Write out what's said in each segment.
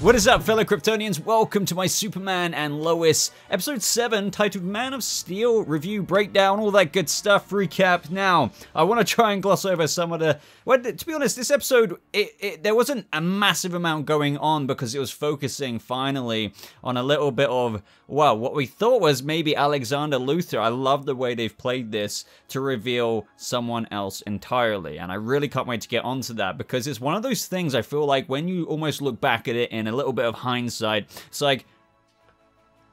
What is up, fellow Kryptonians? Welcome to my Superman and Lois episode 7 titled Man of Steel review, breakdown, all that good stuff, recap. Now, I want to try and gloss over some of the... Well, to be honest, this episode, there wasn't a massive amount going on because it was focusing finally on a little bit of, well, what we thought was maybe Alexander Luthor. I love the way they've played this to reveal someone else entirely, and I really can't wait to get onto that because it's one of those things I feel like when you almost look back at it in a little bit of hindsight, it's like,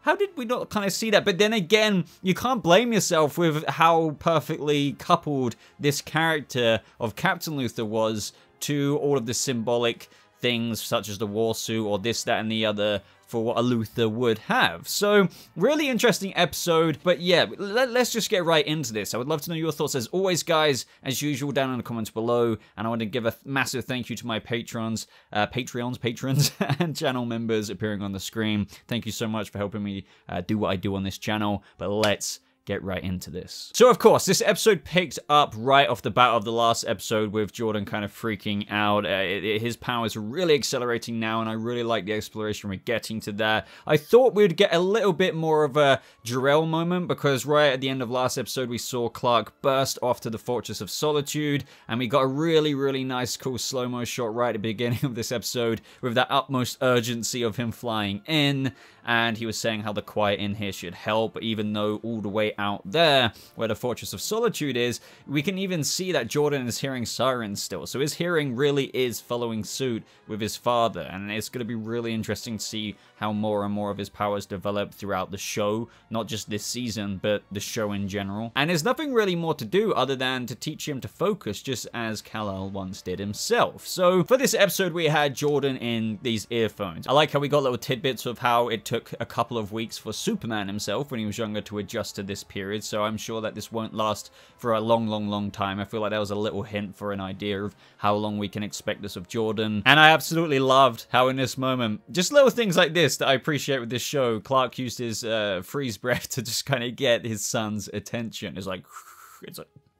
how did we not kind of see that? But then again, you can't blame yourself with how perfectly coupled this character of Captain Luthor was to all of the symbolic things such as the war suit or this, that, and the other for what a Luthor would have. So, really interesting episode, but yeah, let's just get right into this. I would love to know your thoughts as always, guys, as usual, down in the comments below, and I want to give a massive thank you to my patrons, and channel members appearing on the screen. Thank you so much for helping me do what I do on this channel, but let's get right into this. So, of course, this episode picked up right off the bat of the last episode with Jordan kind of freaking out. His powers are really accelerating now, and I really like the exploration we're getting to that. I thought we'd get a little bit more of a Jor-El moment, because right at the end of last episode, we saw Clark burst off to the Fortress of Solitude, and we got a really, really nice, cool slow-mo shot right at the beginning of this episode with that utmost urgency of him flying in, and he was saying how the quiet in here should help, even though all the way out there where the Fortress of Solitude is, we can even see that Jordan is hearing sirens still. So his hearing really is following suit with his father, and it's going to be really interesting to see how more and more of his powers develop throughout the show, not just this season, but the show in general. And there's nothing really more to do other than to teach him to focus, just as Kal-El once did himself. So for this episode, we had Jordan in these earphones. I like how we got little tidbits of how it took a couple of weeks for Superman himself when he was younger to adjust to this period, so I'm sure that this won't last for a long time. I feel like that was a little hint for an idea of how long we can expect this of Jordan. And I absolutely loved how in this moment, just little things like this that I appreciate with this show, Clark used his freeze breath to just kind of get his son's attention. It's like,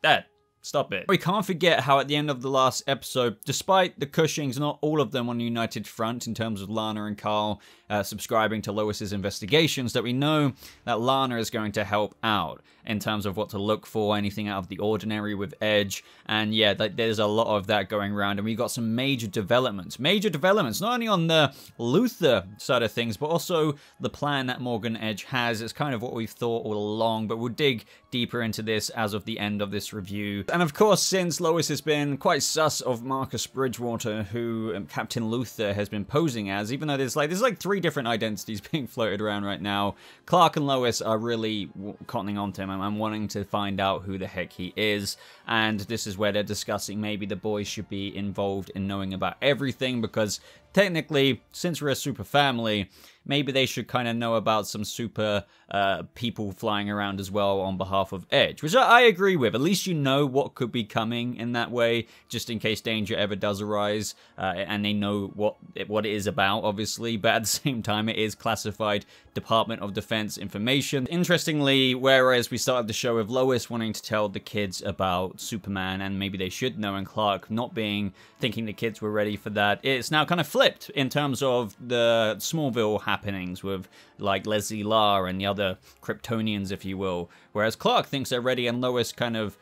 Dad, stop it. We can't forget how at the end of the last episode, despite the Cushings, not all of them on the United Front in terms of Lana and Carl subscribing to Lois's investigations, that we know that Lana is going to help out in terms of what to look for, anything out of the ordinary with Edge. And yeah, there's a lot of that going around, and we got some major developments, not only on the Luthor side of things, but also the plan that Morgan Edge has. It's kind of what we've thought all along, but we'll dig deeper into this as of the end of this review. And of course, since Lois has been quite sus of Marcus Bridgewater, who Captain Luthor has been posing as, even though there's like 3 different identities being floated around right now, Clark and Lois are really cottoning on to him. I'm wanting to find out who the heck he is, and this is where they're discussing maybe the boys should be involved in knowing about everything, because technically, since we're a super family, maybe they should kind of know about some super people flying around as well on behalf of Edge, which I agree with. At least you know what could be coming in that way, just in case danger ever does arise, and they know what it is about, obviously, but at the same time, it is classified Department of Defense information. Interestingly, whereas we started the show with Lois wanting to tell the kids about Superman, and maybe they should know, and Clark not thinking the kids were ready for that, it's now kind of flipped in terms of the Smallville happenings with like Leslie Lar and the other Kryptonians, if you will, whereas Clark thinks they're ready, and Lois kind of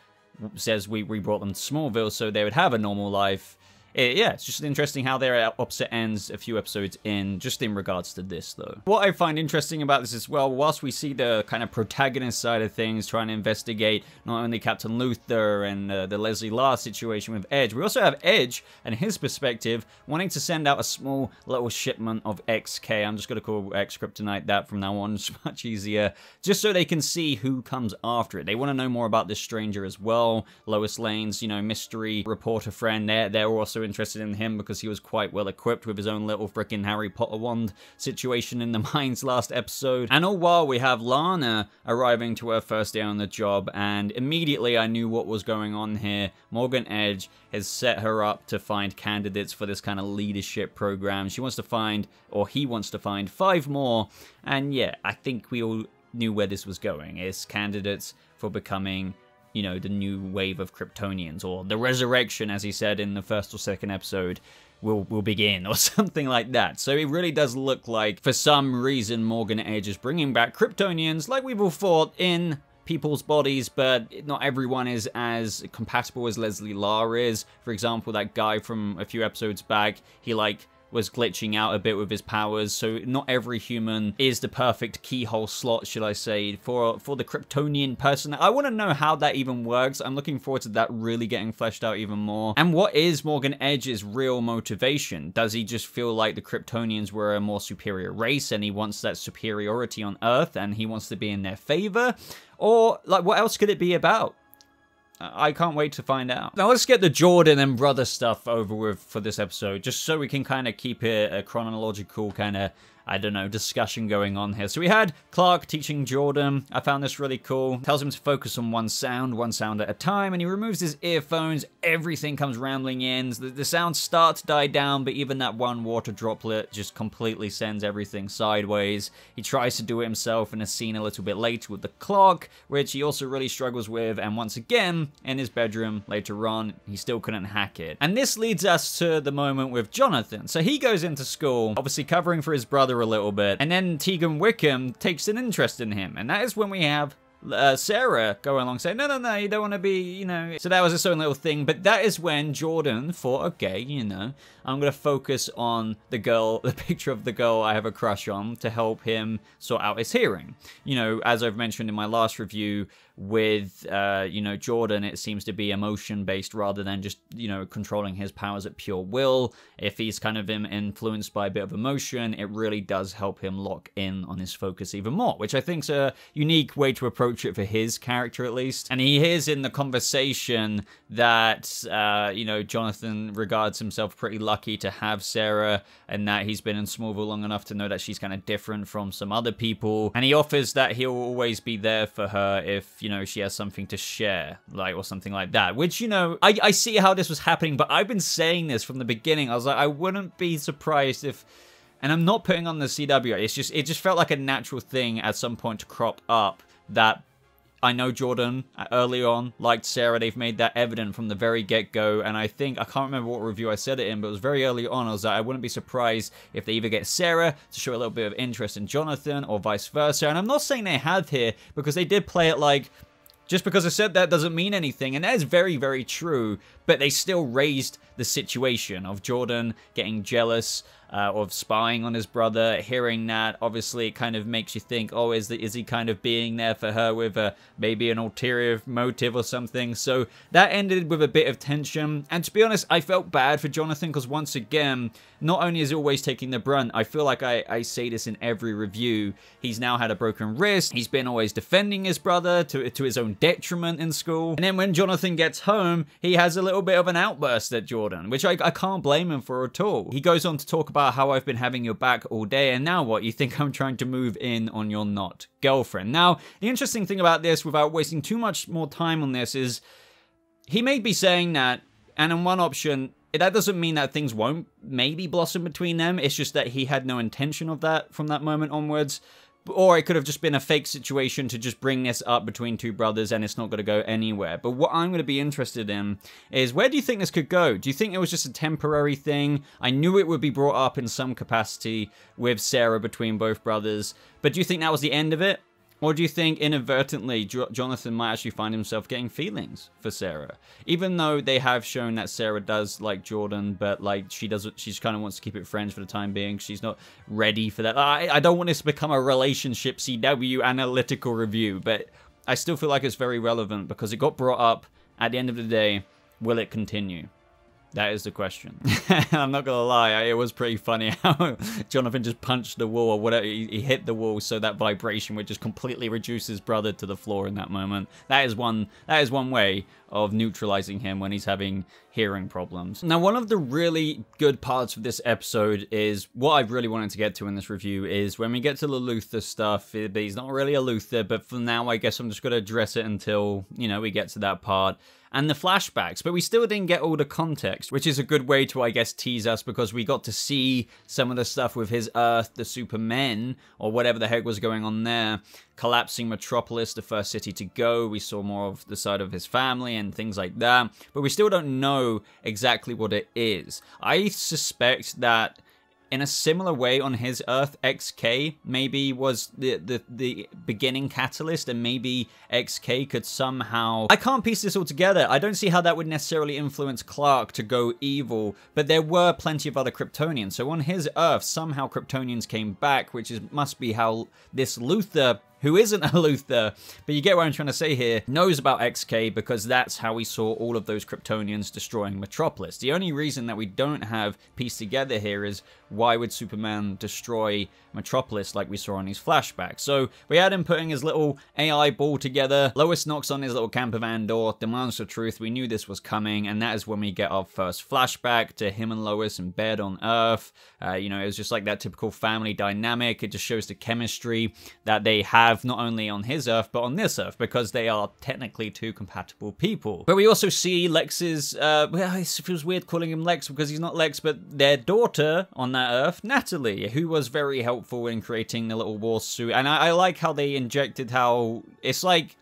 says we brought them to Smallville so they would have a normal life. Yeah, it's just interesting how they're at opposite ends a few episodes in, just in regards to this, though. What I find interesting about this as well, whilst we see the kind of protagonist side of things, trying to investigate not only Captain Luthor and the Leslie Lar situation with Edge, we also have Edge and his perspective wanting to send out a small little shipment of XK. I'm just going to call X Kryptonite that from now on. It's much easier, just so they can see who comes after it. They want to know more about this stranger as well. Lois Lane's, mystery reporter friend, they're also interested in him because he was quite well equipped with his own little freaking Harry Potter wand situation in the mines last episode. And all while we have Lana arriving to her first day on the job, and immediately I knew what was going on here. Morgan Edge has set her up to find candidates for this kind of leadership program. She wants to find, or he wants to find, 5 more, and yeah, I think we all knew where this was going. It's candidates for becoming the new wave of Kryptonians, or the resurrection, as he said in the first or second episode. will begin, or something like that. So it really does look like, for some reason, Morgan Edge is bringing back Kryptonians like we've all thought in people's bodies, but not everyone is as compatible as Leslie Lar is. For example, that guy from a few episodes back, he was glitching out a bit with his powers, so not every human is the perfect keyhole slot, should I say, for the Kryptonian person. I want to know how that even works. I'm looking forward to that really getting fleshed out even more. And what is Morgan Edge's real motivation? Does he just feel like the Kryptonians were a more superior race and he wants that superiority on Earth and he wants to be in their favor? Or, like, what else could it be about? I can't wait to find out. Now let's get the Jordan and brother stuff over with for this episode, just so we can kind of keep it a chronological kind of, I don't know, discussion going on here. So we had Clark teaching Jordan. I found this really cool. Tells him to focus on one sound at a time, and he removes his earphones. Everything comes rambling in. The sounds start to die down, but even that one water droplet just completely sends everything sideways. He tries to do it himself in a scene a little bit later with the clock, which he also really struggles with, and once again, in his bedroom later on, he still couldn't hack it. And this leads us to the moment with Jonathan. So he goes into school, obviously covering for his brother a little bit, and then Tegan Wickham takes an interest in him, and that is when we have Sarah going along saying, no, you don't want to be, you know. So that was its own little thing, but that is when Jordan thought, okay, you know, I'm going to focus on the picture of the girl I have a crush on to help him sort out his hearing. You know, as I've mentioned in my last review, with, you know, Jordan, it seems to be emotion-based rather than just, you know, controlling his powers at pure will. If he's kind of influenced by a bit of emotion, it really does help him lock in on his focus even more, which I think is a unique way to approach it for his character, at least. And he hears in the conversation that, you know, Jonathan regards himself pretty lucky to have Sarah, and that he's been in Smallville long enough to know that she's kind of different from some other people. And he offers that he'll always be there for her if, you know, she has something to share, like, or something like that. Which, you know, I see how this was happening, but I've been saying this from the beginning. I was like, I wouldn't be surprised if, and I'm not putting on the CW, it just felt like a natural thing at some point to crop up that I know Jordan early on liked Sarah. They've made that evident from the very get-go, and I think, I can't remember what review I said it in, but it was very early on. I was like, I wouldn't be surprised if they either get Sarah to show a little bit of interest in Jonathan or vice versa. And I'm not saying they have here, because they did play it like, just because I said that doesn't mean anything, and that is very, very true, but they still raised the situation of Jordan getting jealous of spying on his brother. Hearing that, obviously, it kind of makes you think, oh, is he kind of being there for her with maybe an ulterior motive or something? So that ended with a bit of tension, and to be honest, I felt bad for Jonathan, because once again, not only is he always taking the brunt, I feel like I say this in every review, he's now had a broken wrist, he's been always defending his brother to his own detriment in school, and then when Jonathan gets home, he has a little bit of an outburst at Jordan, which I can't blame him for at all. He goes on to talk about how I've been having your back all day, and now what? You think I'm trying to move in on your not girlfriend? Now, the interesting thing about this, without wasting too much more time on this, is he may be saying that, and in one option, that doesn't mean that things won't maybe blossom between them. It's just that he had no intention of that from that moment onwards. Or it could have just been a fake situation to just bring this up between two brothers, and it's not going to go anywhere. But what I'm going to be interested in is, where do you think this could go? Do you think it was just a temporary thing? I knew it would be brought up in some capacity with Sarah between both brothers, but do you think that was the end of it? Or do you think inadvertently Jonathan might actually find himself getting feelings for Sarah? Even though they have shown that Sarah does like Jordan, but like she just kind of wants to keep it friends for the time being. She's not ready for that. I don't want this to become a relationship CW analytical review, but I still feel like it's very relevant because it got brought up. At the end of the day, will it continue? That is the question. I'm not gonna lie, it was pretty funny how Jonathan just punched the wall or whatever. He hit the wall, so that vibration would just completely reduce his brother to the floor in that moment. That is one way of neutralizing him when he's having hearing problems. Now, one of the really good parts of this episode is what I've really wanted to get to in this review is when we get to the Luthor stuff. He's not really a Luthor, but for now, I guess I'm just gonna address it until, you know, we get to that part. and the flashbacks, but we still didn't get all the context, which is a good way to, I guess, tease us, because we got to see some of the stuff with his Earth, the Supermen, or whatever the heck was going on there, collapsing Metropolis, the first city to go. We saw more of the side of his family and things like that, but we still don't know exactly what it is. I suspect that in a similar way on his Earth, XK maybe was the beginning catalyst, and maybe XK could somehow... I can't piece this all together. I don't see how that would necessarily influence Clark to go evil, but there were plenty of other Kryptonians. So on his Earth, somehow Kryptonians came back, which must be how this Luthor, who isn't a Luthor, but you get what I'm trying to say here, knows about XK, because that's how we saw all of those Kryptonians destroying Metropolis. The only reason that we don't have pieced together here is, why would Superman destroy Metropolis like we saw on his flashbacks? So we had him putting his little AI ball together. Lois knocks on his little camper van door, demands the truth. We knew this was coming, and that is when we get our first flashback to him and Lois in bed on Earth. You know, it was just like that typical family dynamic. It just shows the chemistry that they have, not only on his Earth, but on this Earth, because they are technically two compatible people. But we also see Lex's, well, it feels weird calling him Lex because he's not Lex, but their daughter on that Earth, Natalie, who was very helpful in creating the little war suit. And I like how they injected how, it's like,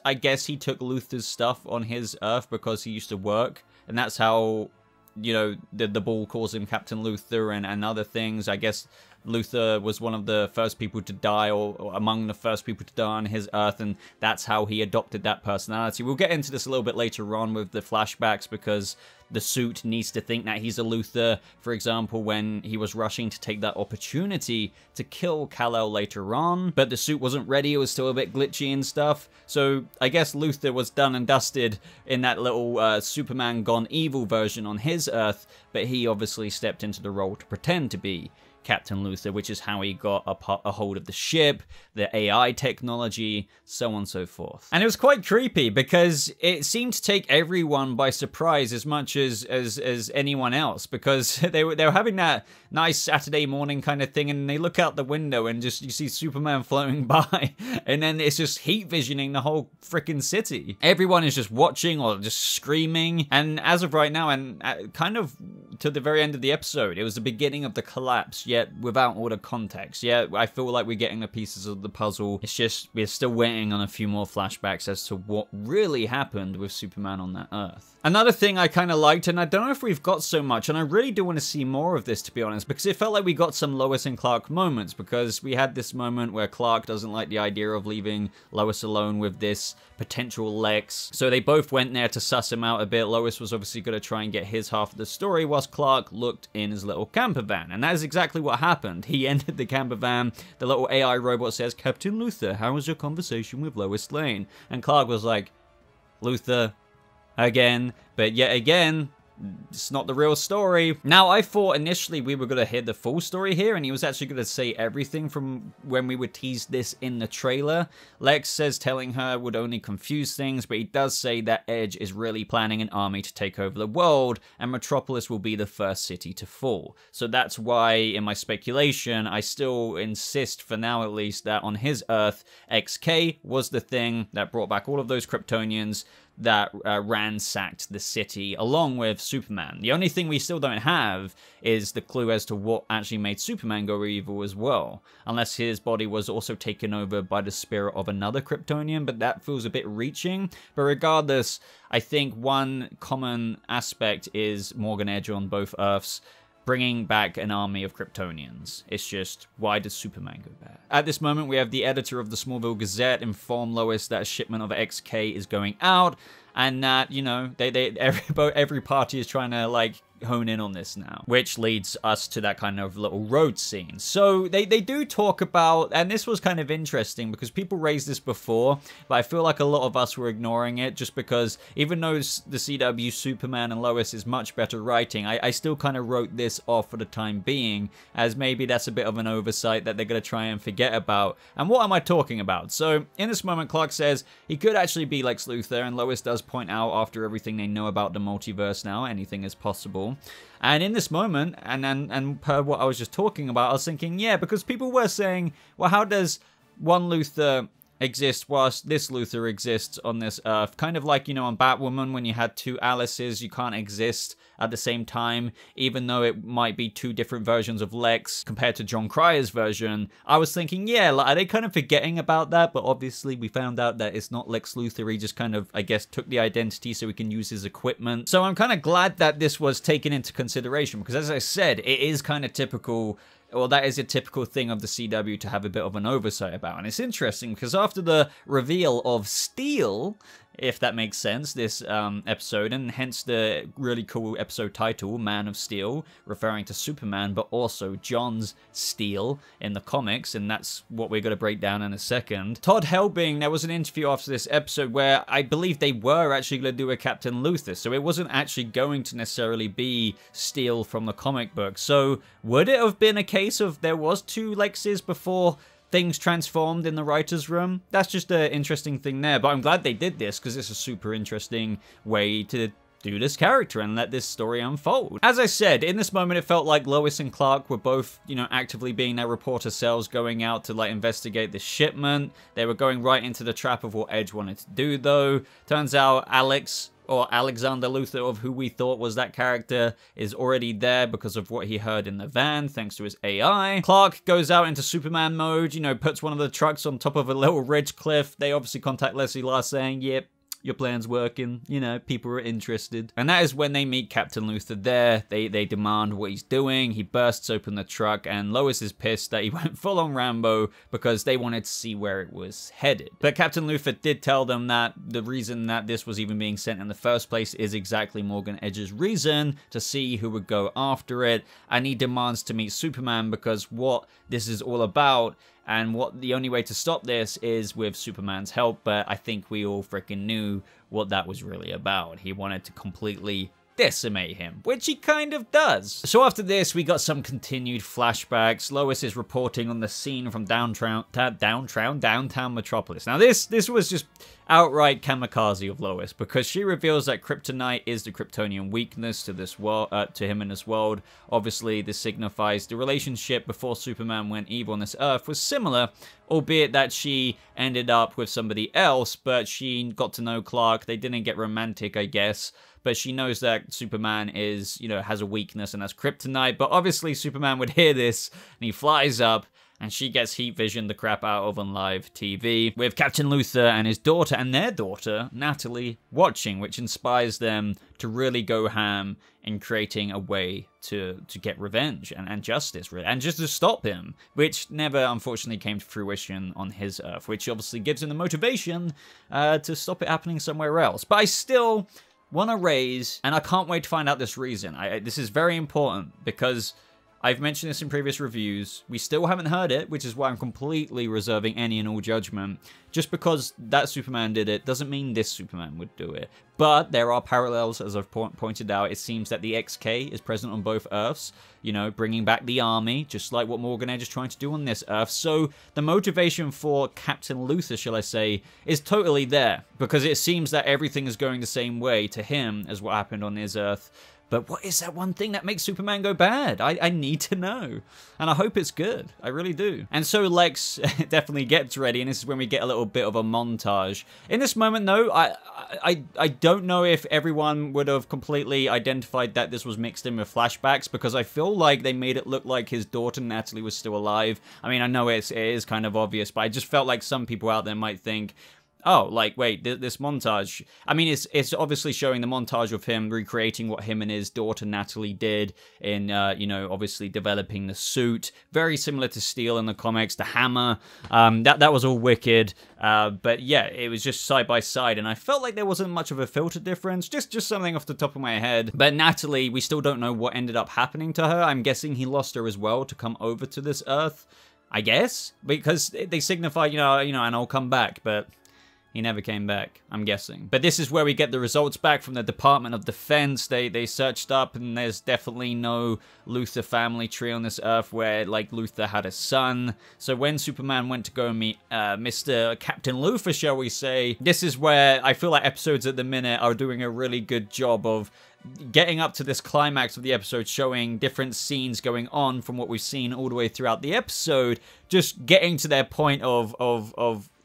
I guess he took Luthor's stuff on his Earth because he used to work, and that's how, you know, the ball calls him Captain Luthor and other things. I guess Luthor was one of the first people to die, or among the first people to die on his Earth, and that's how he adopted that personality. We'll get into this a little bit later on with the flashbacks, because the suit needs to think that he's a Luthor. For example, when he was rushing to take that opportunity to kill Kal-El later on, but the suit wasn't ready, it was still a bit glitchy and stuff. So I guess Luthor was done and dusted in that little Superman Gone Evil version on his Earth, but he obviously stepped into the role to pretend to be Captain Luthor, which is how he got a hold of the ship, the AI technology, so on and so forth. And it was quite creepy because it seemed to take everyone by surprise as much as anyone else, because they were having that nice Saturday morning kind of thing, and they look out the window and just you see Superman floating by, and then it's just heat visioning the whole freaking city. Everyone is just watching or just screaming, and as of right now, and kind of to the very end of the episode, it was the beginning of the collapse, yet without all the context. Yeah, I feel like we're getting the pieces of the puzzle. It's just we're still waiting on a few more flashbacks as to what really happened with Superman on that Earth. Another thing I kind of liked, and I don't know if we've got so much, and I really do want to see more of this, to be honest, because it felt like we got some Lois and Clark moments, because we had this moment where Clark doesn't like the idea of leaving Lois alone with this potential Lex, so they both went there to suss him out a bit. Lois was obviously going to try and get his half of the story, whilst Clark looked in his little camper van, and that is exactly what happened. He entered the camper van, the little AI robot says, "Captain Luthor, how was your conversation with Lois Lane?" And Clark was like, "Luthor, again," but yet again, it's not the real story. Now, I thought initially we were going to hear the full story here, and he was actually going to say everything from when we would tease this in the trailer. Lex says telling her would only confuse things, but he does say that Edge is really planning an army to take over the world, and Metropolis will be the first city to fall. So that's why, in my speculation, I still insist, for now at least, that on his Earth, XK was the thing that brought back all of those Kryptonians that ransacked the city along with Superman. The only thing we still don't have is the clue as to what actually made Superman go evil as well, unless his body was also taken over by the spirit of another Kryptonian, but that feels a bit reaching. But regardless, I think one common aspect is Morgan Edge on both Earths bringing back an army of Kryptonians. It's just, why does Superman go back? At this moment, we have the editor of the Smallville Gazette inform Lois that a shipment of XK is going out, and that, you know, every party is trying to, like, hone in on this now, which leads us to that kind of little road scene. So they do talk about, and this was kind of interesting because people raised this before, but I feel like a lot of us were ignoring it just because even though the CW Superman and Lois is much better writing, I still kind of wrote this off for the time being, as maybe that's a bit of an oversight that they're going to try and forget about. And what am I talking about? So in this moment, Clark says he could actually be Lex Luthor, and Lois does point out, after everything they know about the multiverse now, anything is possible. And in this moment, and per what I was just talking about, I was thinking, yeah, because people were saying, well, how does one Luthor exist whilst this Luthor exists on this Earth. Kind of like, you know, on Batwoman, when you had two Alices, you can't exist at the same time, even though it might be two different versions of Lex compared to John Cryer's version. I was thinking, yeah, like, are they kind of forgetting about that? But obviously we found out that it's not Lex Luthor. He just kind of, I guess, took the identity so he can use his equipment. So I'm kind of glad that this was taken into consideration, because as I said, it is kind of typical. Well, that is a typical thing of the CW to have a bit of an oversight about. And it's interesting because after the reveal of Steel, if that makes sense, this episode, and hence the really cool episode title, Man of Steel, referring to Superman, but also John's Steel in the comics, and that's what we're going to break down in a second. Todd Helbing, there was an interview after this episode where I believe they were actually going to do a Captain Luthor, so it wasn't actually going to necessarily be Steel from the comic book. So would it have been a case of there was two Lexes before things transformed in the writer's room? That's just an interesting thing there, but I'm glad they did this because it's a super interesting way to do this character and let this story unfold. As I said, in this moment it felt like Lois and Clark were both, you know, actively being their reporter selves, going out to like investigate this shipment. They were going right into the trap of what Edge wanted to do though. Turns out Alex, or Alexander Luthor, of who we thought was that character, is already there because of what he heard in the van, thanks to his AI. Clark goes out into Superman mode, you know, puts one of the trucks on top of a little ridge cliff. They obviously contact Leslie Last saying, yep, your plan's working, you know, people are interested. And that is when they meet Captain Luthor there. They demand what he's doing. He bursts open the truck, and Lois is pissed that he went full on Rambo because they wanted to see where it was headed. But Captain Luthor did tell them that the reason that this was even being sent in the first place is exactly Morgan Edge's reason, to see who would go after it. And he demands to meet Superman because what this is all about, and what the only way to stop this is with Superman's help. But I think we all freaking knew what that was really about. He wanted to completely decimate him, which he kind of does. So after this, we got some continued flashbacks. Lois is reporting on the scene from downtown Metropolis. Now this was just outright kamikaze of Lois, because she reveals that kryptonite is the Kryptonian weakness to this world, to him and his world. Obviously, this signifies the relationship before Superman went evil on this Earth was similar, albeit that she ended up with somebody else, but she got to know Clark. They didn't get romantic, I guess, but she knows that Superman is, you know, has a weakness, and that's kryptonite. But obviously Superman would hear this, and he flies up, and she gets heat vision the crap out of on live TV, with Captain Luthor and his daughter and their daughter, Natalie, watching, which inspires them to really go ham in creating a way to get revenge and justice, and just to stop him, which never, unfortunately, came to fruition on his Earth, which obviously gives him the motivation to stop it happening somewhere else. But I still want to raise, and I can't wait to find out this reason. This is very important, because I've mentioned this in previous reviews. We still haven't heard it, which is why I'm completely reserving any and all judgment. Just because that Superman did it doesn't mean this Superman would do it. But there are parallels, as I've pointed out. It seems that the XK is present on both Earths, you know, bringing back the army, just like what Morgan Edge is trying to do on this Earth. So the motivation for Captain Luthor, shall I say, is totally there, because it seems that everything is going the same way to him as what happened on his Earth. But what is that one thing that makes Superman go bad? I need to know. And I hope it's good. I really do. And so Lex definitely gets ready, and this is when we get a little bit of a montage. In this moment, though, I don't know if everyone would have completely identified that this was mixed in with flashbacks, because I feel like they made it look like his daughter, Natalie, was still alive. I mean, I know it is kind of obvious, but I just felt like some people out there might think, oh, like, wait, this montage. I mean, it's obviously showing the montage of him recreating what him and his daughter Natalie did in, you know, obviously developing the suit. Very similar to Steel in the comics, the hammer. That was all wicked. But yeah, it was just side by side, and I felt like there wasn't much of a filter difference. Just something off the top of my head. But Natalie, we still don't know what ended up happening to her. I'm guessing he lost her as well to come over to this Earth, I guess, because they signify, you know, and I'll come back, but he never came back, I'm guessing. But this is where we get the results back from the Department of Defense. They searched up, and there's definitely no Luthor family tree on this Earth where, like, Luthor had a son. So when Superman went to go meet Mr. Captain Luthor, shall we say, this is where I feel like episodes at the minute are doing a really good job of getting up to this climax of the episode, showing different scenes going on from what we've seen all the way throughout the episode, just getting to their point of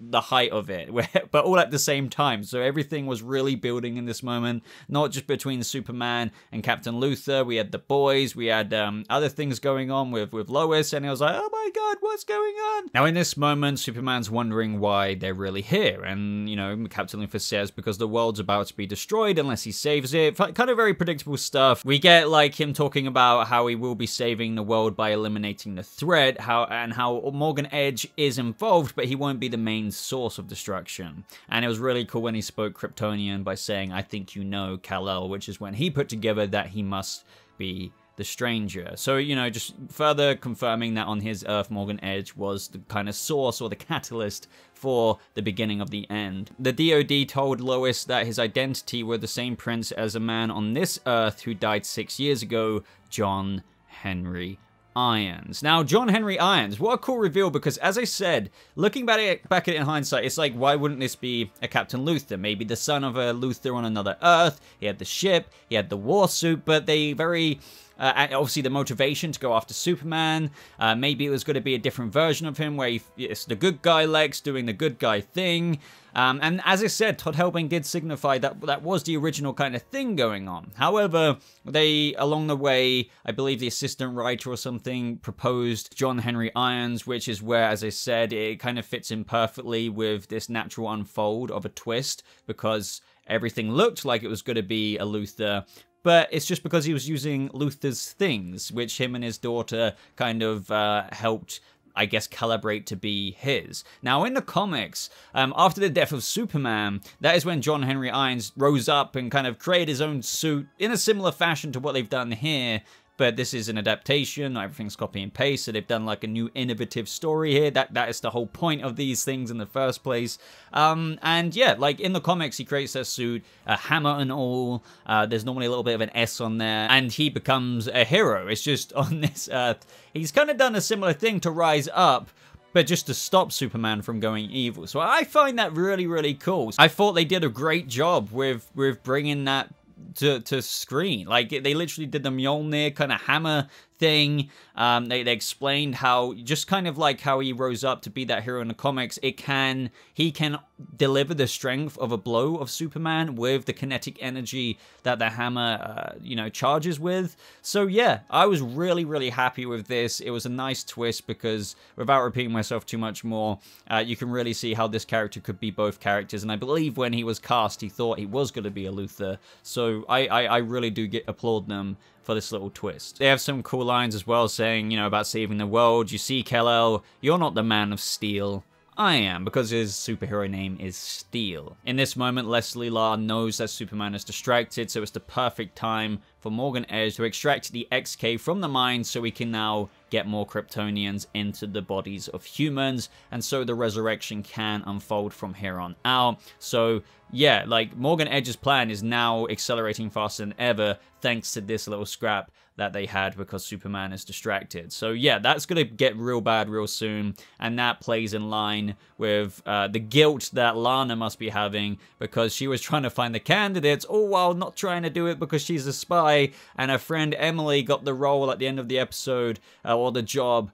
the height of it, but all at the same time. So everything was really building in this moment, not just between Superman and Captain Luthor. We had the boys, we had other things going on with Lois, and it was like, oh my god, what's going on? Now in this moment, Superman's wondering why they're really here, and, you know, Captain Luthor says because the world's about to be destroyed unless he saves it. Kind of very predictable stuff. We get like him talking about how he will be saving the world by eliminating the threat, how Morgan Edge is involved, but he won't be the main source of destruction. And it was really cool when he spoke Kryptonian by saying, I think you know, Kal-El, which is when he put together that he must be the stranger. So, you know, just further confirming that on his Earth, Morgan Edge was the kind of source or the catalyst for the beginning of the end. The DoD told Lois that his identity were the same prince as a man on this Earth who died 6 years ago, John Henry Irons. Now, John Henry Irons, what a cool reveal, because as I said, looking back at it in hindsight, it's like, why wouldn't this be a Captain Luthor? Maybe the son of a Luthor on another Earth. He had the ship, he had the war suit, but they very... obviously the motivation to go after Superman. Maybe it was going to be a different version of him where it's the good guy Lex doing the good guy thing. And as I said, Todd Helbing did signify that that was the original kind of thing going on. However, they, along the way, I believe the assistant writer or something proposed John Henry Irons, which is where, as I said, it kind of fits in perfectly with this natural unfold of a twist, because everything looked like it was going to be a Luthor. But it's just because he was using Luthor's things, which him and his daughter kind of helped, I guess, calibrate to be his. Now, in the comics, after the death of Superman, that is when John Henry Irons rose up and kind of created his own suit in a similar fashion to what they've done here. But this is an adaptation, everything's copy and paste, so they've done like a new innovative story here. That is the whole point of these things in the first place. And yeah, like in the comics, he creates that suit, a hammer and all. There's normally a little bit of an S on there, and he becomes a hero. It's just on this Earth, he's kind of done a similar thing to rise up, but just to stop Superman from going evil. So I find that really, really cool. I thought they did a great job with bringing that to screen. Like, they literally did the Mjolnir kind of hammer thing. They explained how, just kind of like how he rose up to be that hero in the comics, he can deliver the strength of a blow of Superman with the kinetic energy that the hammer, you know, charges with. So yeah, I was really, really happy with this. It was a nice twist because, without repeating myself too much more, you can really see how this character could be both characters. And I believe when he was cast, he thought he was going to be a Luthor. So I really do applaud them for this little twist. They have some cool lines as well saying, you know, about saving the world. You see, Kal-El, you're not the Man of Steel. I am, because his superhero name is Steel. In this moment, Leslie Law knows that Superman is distracted, so it's the perfect time for Morgan Edge to extract the XK from the mine so we can now get more Kryptonians into the bodies of humans, and so the resurrection can unfold from here on out. So yeah, like, Morgan Edge's plan is now accelerating faster than ever thanks to this little scrap that they had because Superman is distracted. So yeah, that's going to get real bad real soon, and that plays in line with the guilt that Lana must be having because she was trying to find the candidates, all while not trying to do it because she's a spy, and her friend Emily got the role at the end of the episode, or the job.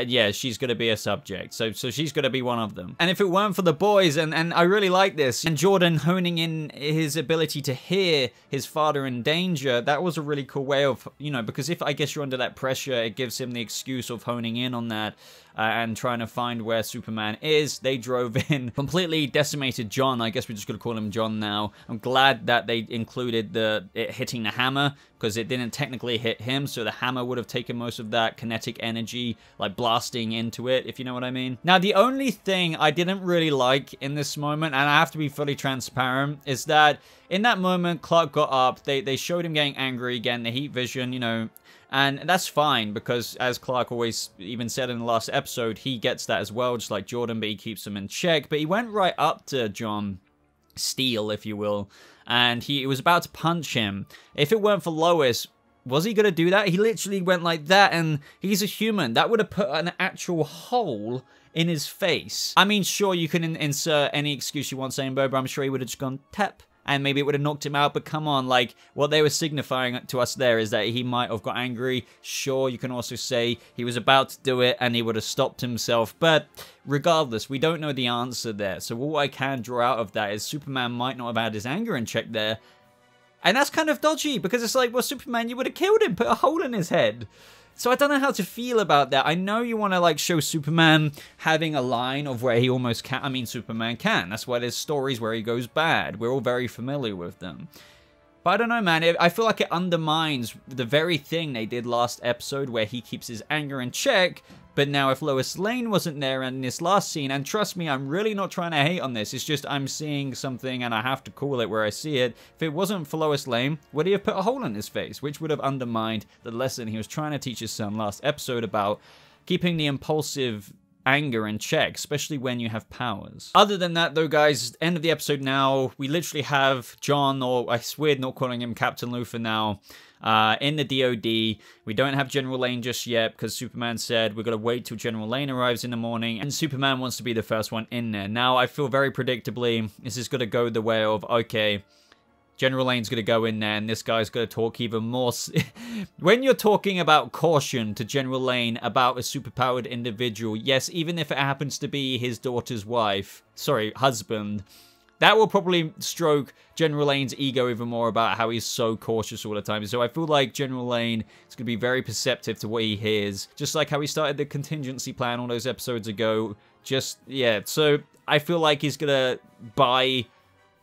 Yeah, she's going to be a subject. So she's going to be one of them. And if it weren't for the boys, and I really like this, and Jordan honing in his ability to hear his father in danger, that was a really cool way of, you know, because if I guess you're under that pressure, it gives him the excuse of honing in on that and trying to find where Superman is. They drove in, completely decimated John. I guess we're just going to call him John now. I'm glad that they included it hitting the hammer, because it didn't technically hit him, so the hammer would have taken most of that kinetic energy, like blasting into it, if you know what I mean. Now, the only thing I didn't really like in this moment, and I have to be fully transparent, is that in that moment, Clark got up, they showed him getting angry again, the heat vision, you know, and that's fine, because as Clark always even said in the last episode, he gets that as well, just like Jordan, but he keeps him in check. But he went right up to John Steel, if you will, and he was about to punch him. If it weren't for Lois, was he going to do that? He literally went like that, and he's a human. That would have put an actual hole in his face. I mean, sure, you can insert any excuse you want saying, Boba. I'm sure he would have just gone, tap, and maybe it would have knocked him out, but come on, like, what they were signifying to us there is that he might have got angry. Sure, you can also say he was about to do it and he would have stopped himself, but regardless, we don't know the answer there. So all I can draw out of that is Superman might not have had his anger in check there, and that's kind of dodgy, because it's like, well, Superman, you would have killed him, put a hole in his head. So I don't know how to feel about that. I know you want to, like, show Superman having a line of where he almost can. I mean, Superman can. That's why there's stories where he goes bad. We're all very familiar with them. But I don't know, man. I feel like it undermines the very thing they did last episode where he keeps his anger in check. But now if Lois Lane wasn't there in this last scene, and trust me, I'm really not trying to hate on this. It's just I'm seeing something and I have to call it where I see it. If it wasn't for Lois Lane, would he have put a hole in his face? Which would have undermined the lesson he was trying to teach his son last episode about keeping the impulsive anger in check, especially when you have powers. Other than that, though, guys, end of the episode now. We literally have John, or it's weird not calling him Captain Lucifer now, in the DOD. We don't have General Lane just yet because Superman said we're going to wait till General Lane arrives in the morning, and Superman wants to be the first one in there. Now, I feel very predictably this is going to go the way of, okay, General Lane's going to go in there, and this guy's going to talk even more. When you're talking about caution to General Lane about a superpowered individual, yes, even if it happens to be his daughter's husband, that will probably stroke General Lane's ego even more about how he's so cautious all the time. So I feel like General Lane is going to be very perceptive to what he hears, just like how he started the contingency plan all those episodes ago. Yeah, so I feel like he's going to buy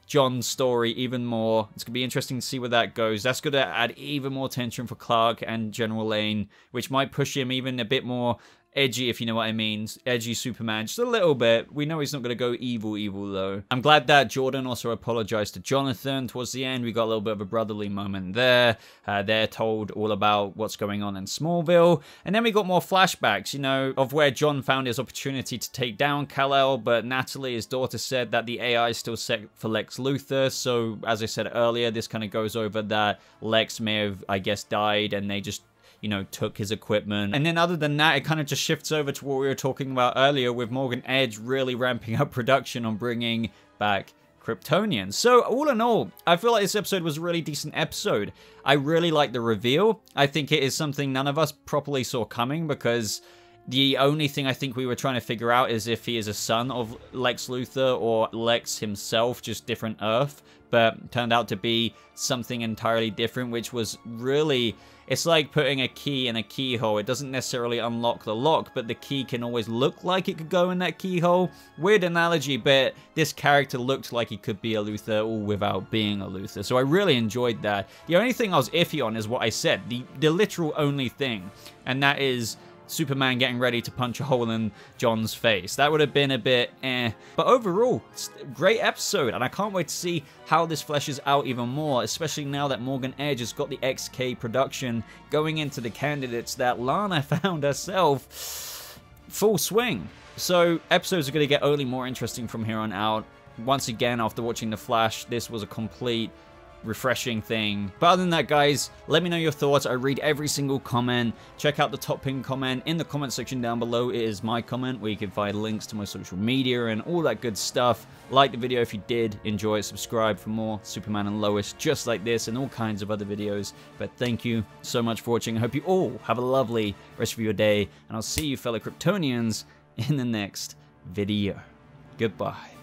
John's story even more. It's going to be interesting to see where that goes. That's going to add even more tension for Clark and General Lane, which might push him even a bit more edgy, if you know what I mean. Edgy Superman, just a little bit. We know he's not going to go evil, though. I'm glad that Jordan also apologized to Jonathan towards the end. We got a little bit of a brotherly moment there. They're told all about what's going on in Smallville. And then we got more flashbacks, you know, of where John found his opportunity to take down Kal-El, but Natalie, his daughter, said that the AI is still set for Lex Luthor. So, as I said earlier, this kind of goes over that Lex may have, I guess, died, and they just, you know, took his equipment. And then other than that, it kind of just shifts over to what we were talking about earlier with Morgan Edge really ramping up production on bringing back Kryptonians. So all in all, I feel like this episode was a really decent episode. I really like the reveal. I think it is something none of us properly saw coming, because the only thing I think we were trying to figure out is if he is a son of Lex Luthor or Lex himself, just different Earth. But turned out to be something entirely different, which was really, it's like putting a key in a keyhole. It doesn't necessarily unlock the lock, but the key can always look like it could go in that keyhole. Weird analogy, but this character looked like he could be a Luthor all without being a Luthor. So I really enjoyed that. The only thing I was iffy on is what I said, the literal only thing, and that is Superman getting ready to punch a hole in John's face. That would have been a bit eh. But overall, it's a great episode, and I can't wait to see how this fleshes out even more, especially now that Morgan Edge has got the XK production going into the candidates that Lana found herself. Full swing. So episodes are going to get only more interesting from here on out. Once again, after watching The Flash, this was a complete refreshing thing. But other than that, guys, let me know your thoughts. I read every single comment. Check out the top pinned comment in the comment section down below. It is my comment where you can find links to my social media and all that good stuff. Like the video if you did enjoy it. Subscribe for more Superman and Lois just like this and all kinds of other videos. But thank you so much for watching. I hope you all have a lovely rest of your day, and I'll see you fellow Kryptonians in the next video. Goodbye.